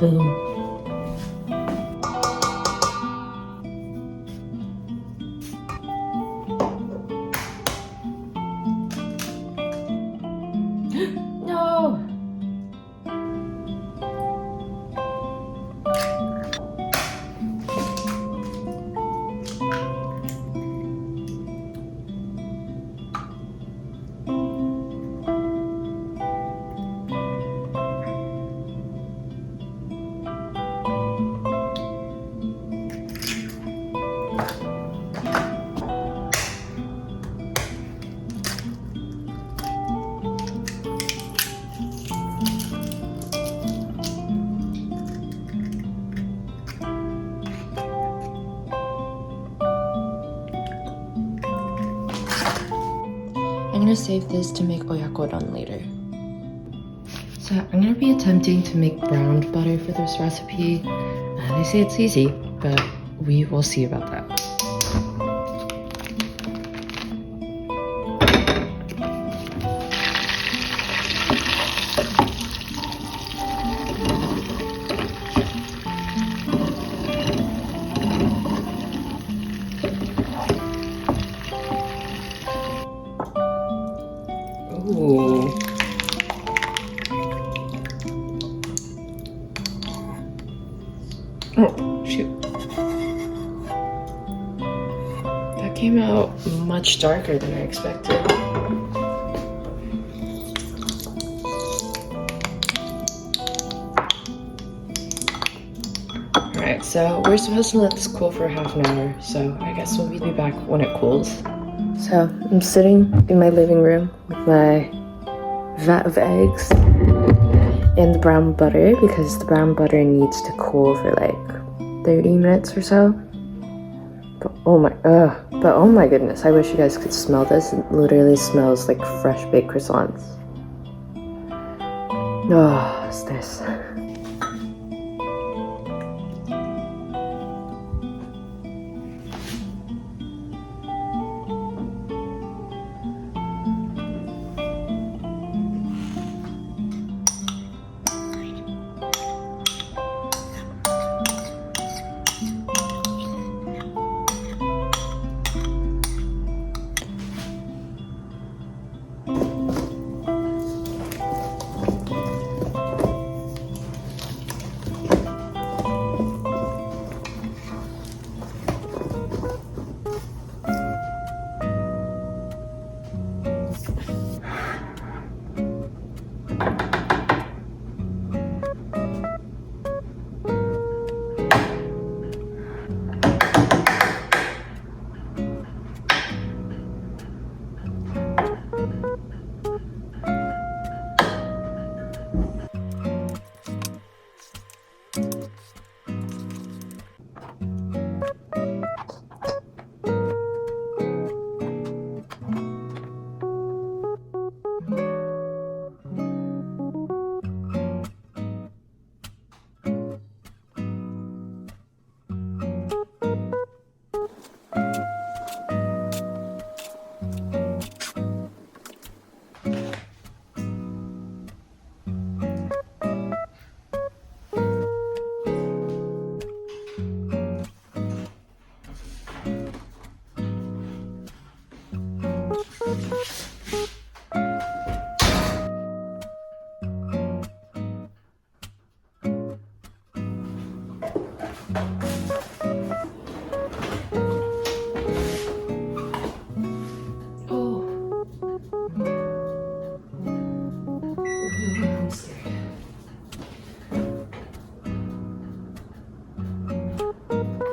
Boom. No! I'm gonna save this to make oyakodon later. So I'm gonna be attempting to make browned butter for this recipe. They say it's easy, but we will see about that. Ooh. Oh, shoot. That came out much darker than I expected. Alright, so we're supposed to let this cool for half an hour, so I guess we'll be back when it cools. So I'm sitting in my living room with my vat of eggs and the brown butter because the brown butter needs to cool for like 30 minutes or so. But oh my goodness, I wish you guys could smell this. It literally smells like fresh baked croissants. Oh, it's this.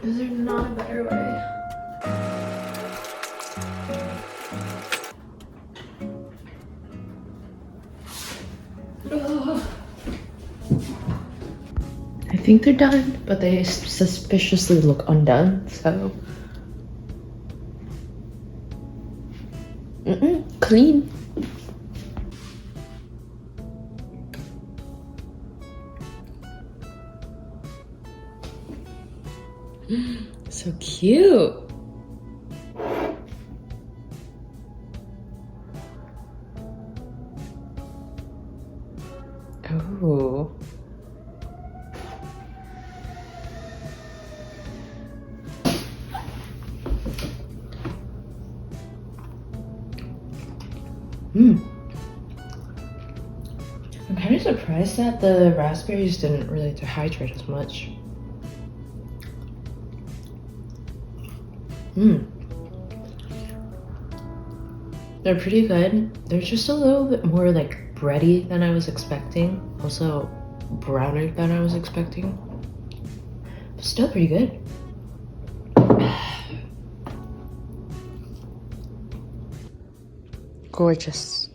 Is there not a better way? Ugh. I think they're done, but they suspiciously look undone, so. Clean. So cute. Oh. I'm kind of surprised that the raspberries didn't really dehydrate as much. They're pretty good. They're just a little bit more like bready than I was expecting. Also browner than I was expecting. But still pretty good. Gorgeous.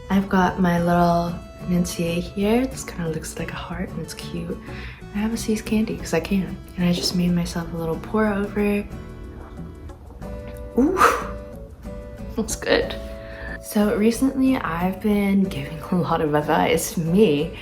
I've got my little Nancy here. This kind of looks like a heart and it's cute. I have a C's candy because I can. And I just made myself a little pour over. Ooh, that's good. So recently I've been giving a lot of advice, me,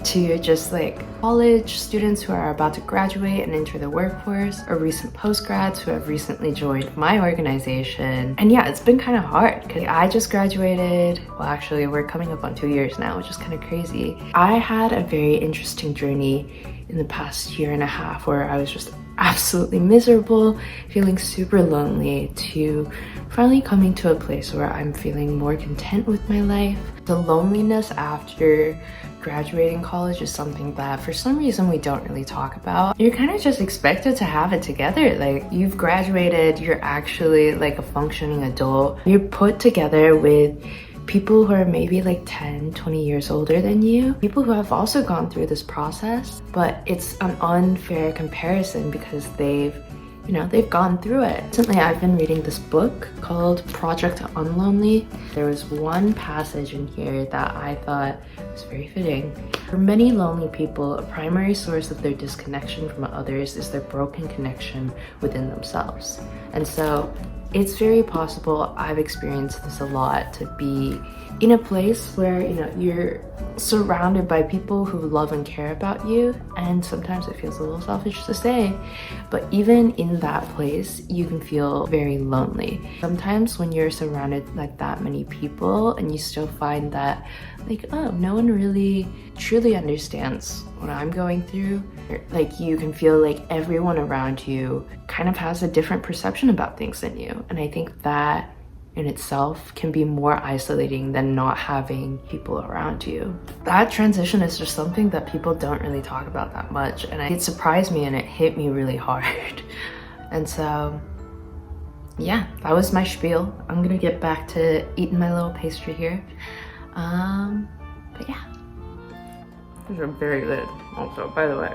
to just like college students who are about to graduate and enter the workforce, or recent post-grads who have recently joined my organization. And yeah, it's been kind of hard because I just graduated. Well, actually we're coming up on 2 years now, which is kind of crazy. I had a very interesting journey in the past year and a half where I was just absolutely miserable, feeling super lonely, to finally coming to a place where I'm feeling more content with my life. The loneliness after graduating college is something that for some reason we don't really talk about. You're kind of just expected to have it together. Like, you've graduated, you're actually like a functioning adult. You're put together with people who are maybe like 10, 20 years older than you, people who have also gone through this process, but it's an unfair comparison because they've you know, they've gone through it. Recently, I've been reading this book called Project Unlonely. There was one passage in here that I thought was very fitting. For many lonely people, a primary source of their disconnection from others is their broken connection within themselves. And so it's very possible, I've experienced this a lot, to be in a place where, you know, you're surrounded by people who love and care about you, and sometimes it feels a little selfish to say, but even in that place you can feel very lonely. Sometimes when you're surrounded like that many people and you still find that, like, oh, no one really truly understands what I'm going through, like, you can feel like everyone around you kind of has a different perception about things than you. And I think that in itself can be more isolating than not having people around you. That transition is just something that people don't really talk about that much, and it surprised me and it hit me really hard. And so yeah, that was my spiel. I'm gonna get back to eating my little pastry here. But yeah, these are very good also, by the way.